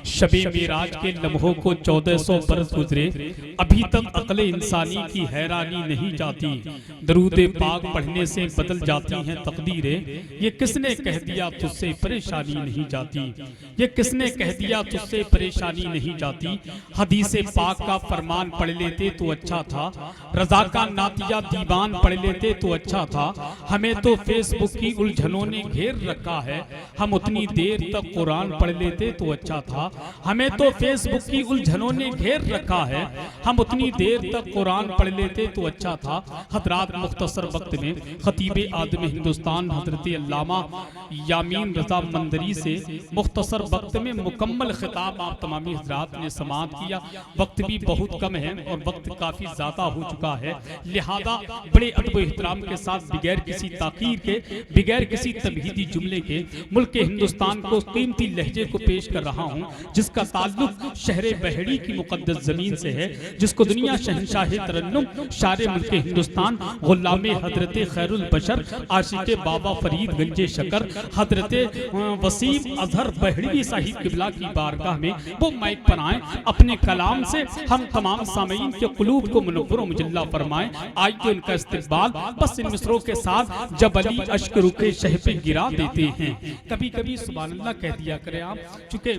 शबे मेराज के लम्हों को 1400 बरस गुजरे, अभी तक अक्ल इंसानी की हैरानी नहीं जाती। दरूद पाक पढ़ने से बदल जाती हैं तकदीरें, ये किसने कह दिया तुझसे परेशानी नहीं जाती। ये किसने कह दिया तुझसे परेशानी नहीं जाती। हदीस पाक का फरमान पढ़ लेते तो अच्छा था, रजा का नातिया दीवान पढ़ लेते तो अच्छा था। हमें तो फेसबुक की उलझनों ने घेर रखा है, हम उतनी देर तक कुरान पढ़ लेते तो अच्छा था। हमें तो फेसबुक की उलझनों ने घेर रखा है, हम उतनी देर तक कुरान पढ़ लेते तो अच्छा था। हजरात मुख्तसर वक्त में खतीब आदम हिंदुस्तान हजरत अल्लामा यामीन रजा मंदरी से मुख्तसर वक्त में मुकम्मल खिताब आप तमामी हजरात ने समाअत किया। वक्त भी बहुत कम है और वक्त काफी ज्यादा हो चुका है, लिहाजा बड़े अदब एहतराम के साथ बगैर किसी ताकीर के, बगैर किसी तबहीदी जुमले के मुल्क हिंदुस्तान को कीमती लहजे को पेश कर रहा हूँ, जिसका ताल्लुक शहर बहड़ी की मुकद्दस जमीन से है, जिसको दुनिया शहंशाह तरन्नुम शारे मुल्क हिंदुस्तान गुलाम हजरत खैरुल बशर आशिक बाबा फरीद गंजे शकर हजरत वसीम अजहर बहड़ी साहिब किबला की बारगाह में वो माइक पर आए, अपने कलाम से हम तमाम सामीन के कुलूब को मुनव्वर मुजल्ला फरमाएं। आइए उनका इस्तिक़बाल बस इन मिसरों के साथ, जब अली अश्क रुके शह पे गिरा देते हैं। कभी कभी सुभान अल्लाह कह दिया करें आप, चूंकि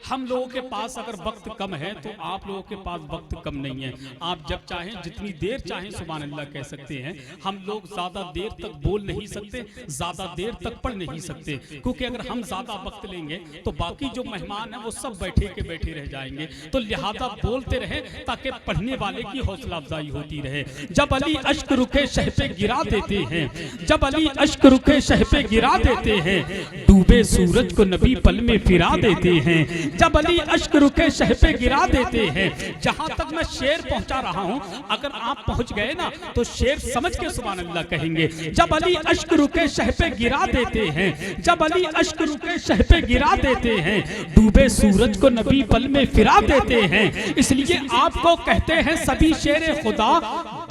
हम लोगों के पास अगर वक्त कम है तो आप लोगों के पास वक्त कम नहीं है। आप जब चाहें जितनी देर चाहें सुभान अल्लाह कह सकते हैं। हम लोग ज्यादा देर तक बोल नहीं सकते, ज्यादा देर तक पढ़ नहीं सकते, क्योंकि अगर हम ज्यादा वक्त लेंगे तो बाकी जो मेहमान हैं वो सब बैठे के बैठे रह जाएंगे। तो लिहाजा बोलते रहे ताकि पढ़ने वाले की हौसला अफजाई होती रहे। जब अली अश्क रुके शह पे गिरा देते हैं, जब अली अश्क रुके शह पे गिरा देते हैं, डूबे सूरज को नबी पल में फिरा देते हैं। जब अली अश्क रुके शह पे गिरा देते हैं। जहां तक मैं शेर पहुंचा रहा हूं, अगर आप पहुंच गए ना तो शेर समझ के सुभान अल्लाह कहेंगे। जब अली अश्क रुके शह पे गिरा देते हैं, जब अली अश्क रुके शह पे गिरा देते हैं, डूबे सूरज को नबी पल में फिरा देते हैं। इसलिए आपको कहते हैं सभी शेर खुदा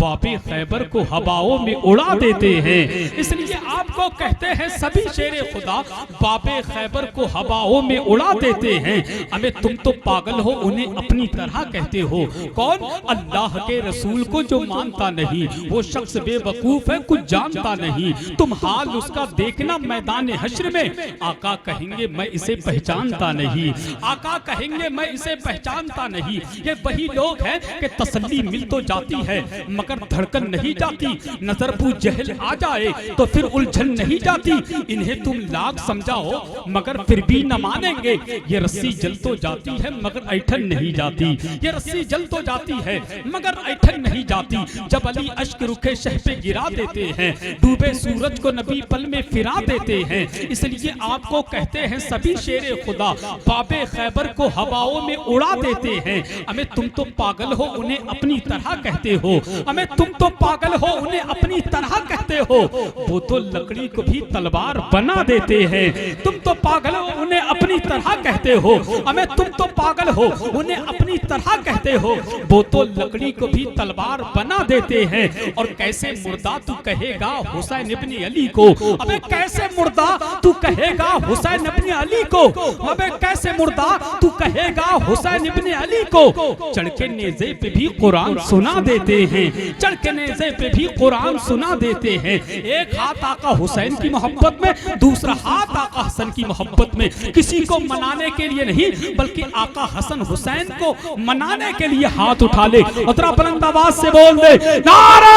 बाबे खैबर को हवाओं में उड़ा देते हैं। इसलिए आपको कहते हैं सभी शेर खुदा बाबे खैबर को हवाओं में उड़ा देते हैं। हमें तुम तो पागल हो उन्हें अपनी तरह कहते हो। कौन? अल्लाह के रसूल को जो मानता नहीं, वो शख्स बेवकूफ है, कुछ जानता नहीं। तुम हाल उसका देखना मैदान हश्र में, आका कहेंगे मैं इसे पहचानता नहीं, आका कहेंगे मैं इसे पहचानता नहीं। ये वही लोग हैं कि तसल्ली मिल तो जाती है मगर धड़कन नहीं जाती। नजर बू जहल आ जाए तो फिर उलझन नहीं जाती। इन्हें तुम लाख समझाओ मगर फिर भी न मानेंगे। ये रस्सी जल तो जाती है मगर ऐठन नहीं जाती, ये रस्सी जल तो जाती है मगर ऐठन नहीं जाती। जब अली अश्क रुखे शह पे गिरा देते हैं, डूबे सूरज को नबी पल में फिरा देते हैं। इसलिए आपको कहते हैं सभी शेर खुदा बाबे खैबर को हवाओं में उड़ा देते हैं। हमें तुम तो पागल हो उन्हें अपनी तरह कहते हो, हमें तुम तो पागल हो उन्हें अपनी तरह कहते हो। वो तो लकड़ी को भी तलवार बना देते हैं। तुम तो पागल हो उन्हें अपनी तरह कहते हो, हमें तुम तो पागल हो उन्हें अपनी तरह कहते हो। वो तो लकड़ी को भी तलवार बना देते हैं। और कैसे मुर्दा तू कहेगा हुसैन इब्न अली को, अबे कैसे मुर्दा तू कहेगा हुसैन इब्न अली को, अबे कैसे मुर्दा तू कहेगा हुसैन इब्न अली को। चढ़ के नेज़े पे भी कुरान सुना देते हैं, चढ़ के नेज़े पे भी कुरान सुना देते हैं। एक हाथ आका हुसैन की मोहब्बत में, दूसरा हाथ आका हसन की मोहब्बत में। किसी को मनाने के लिए नहीं बल्कि आका हसन हुसैन को मनाने के लिए हाथ उठा ले और तेरा बुलंद आवाज से बोल दे नारे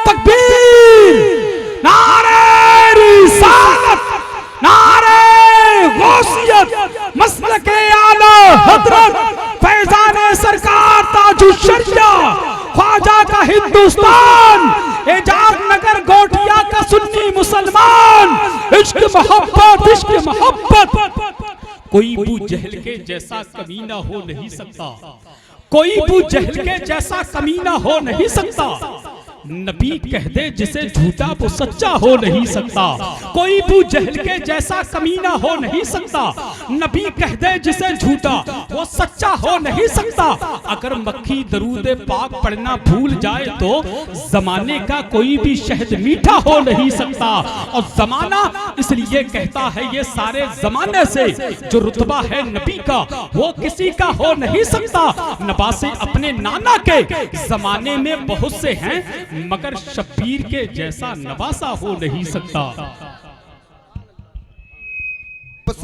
तकबीर, नारे रिसालत, नारे गौसियत, मसलके आला हजरत फैजान सरकार ताजुश शरिया ख्वाजा का हिंदुस्तान, एजाज नगर गोटिया का सुन्नी मुसलमान। इश्क मोहब्बत, इश्क मोहब्बत। कोई अबू जहल के जैसा कमीना हो नहीं सकता, कोई अबू जहल के जैसा कमीना हो नहीं सकता। नबी कह दे जिसे झूठा वो सच्चा हो नहीं सकता, कोई भी जहल के जैसा कमीना हो नहीं सकता। नबी कह दे जिसे झूठा वो सच्चा हो नहीं सकता। अगर मक्खी दरूद पाक पढ़ना भूल जाए तो जमाने का कोई भी शहद मीठा हो नहीं सकता। और जमाना इसलिए कहता है ये सारे जमाने से जो रुतबा है नबी का वो किसी का हो नहीं सकता। नवासे अपने नाना के जमाने में बहुत से हैं मगर शब्बीर के जैसा नवासा हो नहीं सकता।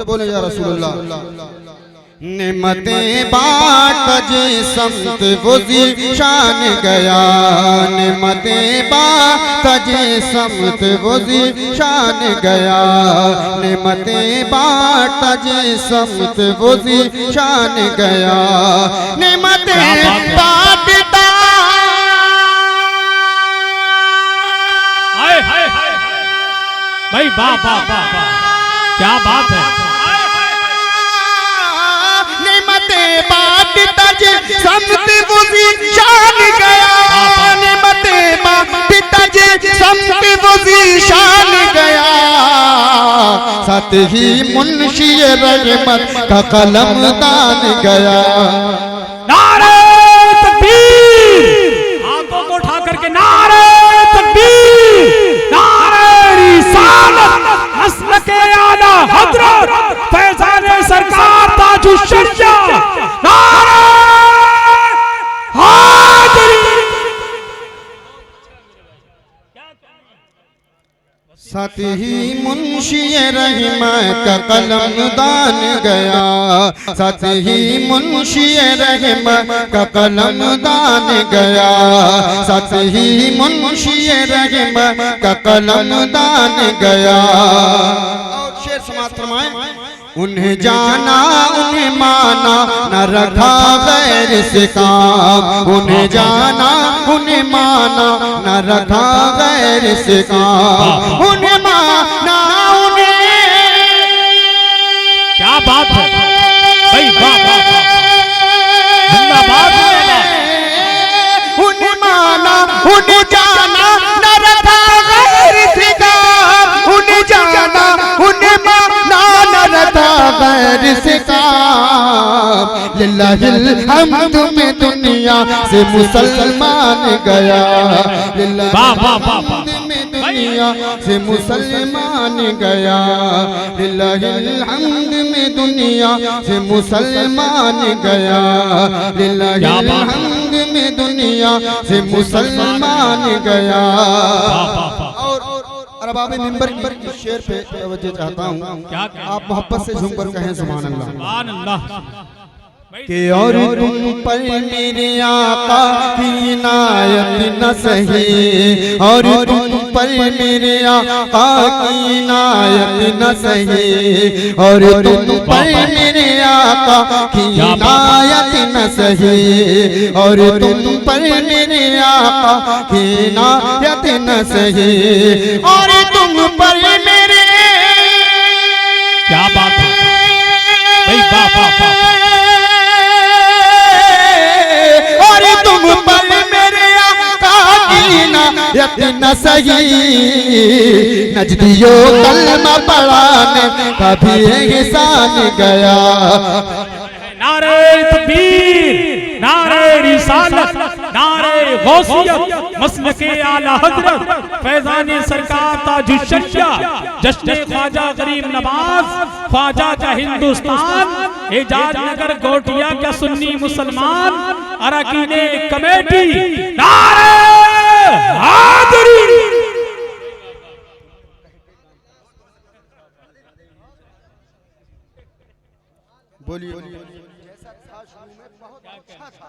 बोले या रसूलुल्लाह। नेमतें बाट जे समत वज़ी शान गया, नेमतें बाट जे समत वज़ी शान गया, नेमतें बाट जे समत वज़ी शान गया, नेमतें बांटता। भाई वाह वाह वाह वाह, क्या बात है। नेमतें बांटता जे समत वज़ी शान गया, नेमतें बांटता जे समत वज़ी शान गया, साथ ही मुंशी रहमत का कलम दान गया। नारे तकबीर, हाथों को उठा करके नारे तकबीर, नारे रिसालत, मसलके आला हज़रत फैज़ाने सरकार ताजुश शरिया, नारे हाज़री। साथ ही मुंशी रहमत का कलम दान गया, साथ ही मुंशी रहमत का कलम दान गया, साथ ही मुंशी रहमत का कलम दान गया। और शेर समाप्त फरमाएं। उन्हें जाना उन्हें माना न रखा गैर से काम, उन्हें जाना उन्हें माना न रखा गैर से काम, उन्हें माना उन्हें। क्या बात है भाई, वाह वाह वाह, जिंदाबाद जिंदाबाद। उन्हें माना उन्हें जाना न रखा गैर से काम, उन्हें जाना उन्हें माना न रखा गैर से काम। लिल्लाहिल हम्द में दुनिया से मुसलमान गया, लिल्लाहिल हम्द में दुनिया से मुसलमान गया, लिल्लाहिल हम्द में दुनिया से मुसलमान गया, लिल्लाहिल हम्द में दुनिया से मुसलमान गया। और अरबाब मिंबर की शेर पे तवज्जो चाहता हूँ, आप मोहब्बत से झूमकर कहें सुभान अल्लाह। सुभान अल्लाह। कि और तुम पर मेरे आका की इनायत न सही, और तुम पर मेरे आका की इनायत न सही, और तुम पर मेरे आका की इनायत न सही, और तुम पर मेरे आका की इनायत न सही, और तुम पर मेरे। क्या बात है भाई, वाह वाह वाह। और तुम पर मेरे आका की इनायत न सही, नजदियो कलमा पढ़ाने का भी एहसान गया। नारे तकबीर, नारे रिसालत, नारे गौसियत, मसलके आला हज़रत फैज़ाने सरकार ताजुश शरिया, जश्न ख्वाजा गरीब नवाज, ख्वाजा का हिंदुस्तान, एजाज नगर गोटिया का सुन्नी मुसलमान, अरकीने कमेटी, नारे हाज़री। बोलिए जैसा था शुरू में बहुत अच्छा था,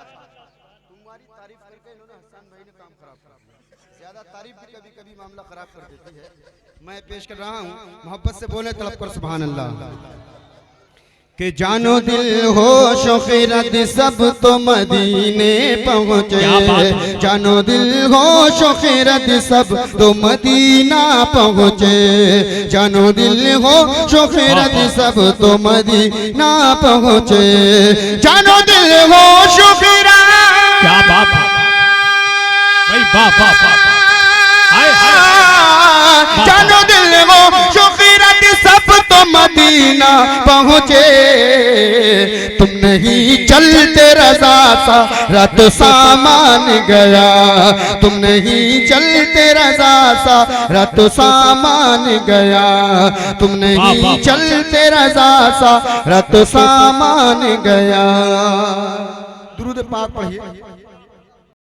तुम्हारी तारीफ करके इन्होंने हसन भाई ने काम खराब कर दिया। ज्यादा तारीफ भी कभी कभी मामला खराब कर देती है। मैं पेश कर रहा हूँ, मोहब्बत से बोले तलब कर सुभान अल्लाह। कि जानो दिल हो शोखिरत सब तो मदीने पहुँचे, जानो दिल हो शोखिरत सब तो मदीना पहुँचे, जानो दिल हो शोखिरत सब तो मदीना पहुँचे, जानो दिल हो शोखिरत। क्या बात है भाई, वाह वाह वाह। जानो दिल वो शुकीरत सब तो मदीना पहुँचे। तुम नहीं चलते रज़ा सा रत सामान गया, तुम नहीं चलते रज़ा सा रत सामान गया, तुम नहीं चलते रज़ा सा रत सामान गया। दुरूद पाक पढ़िए।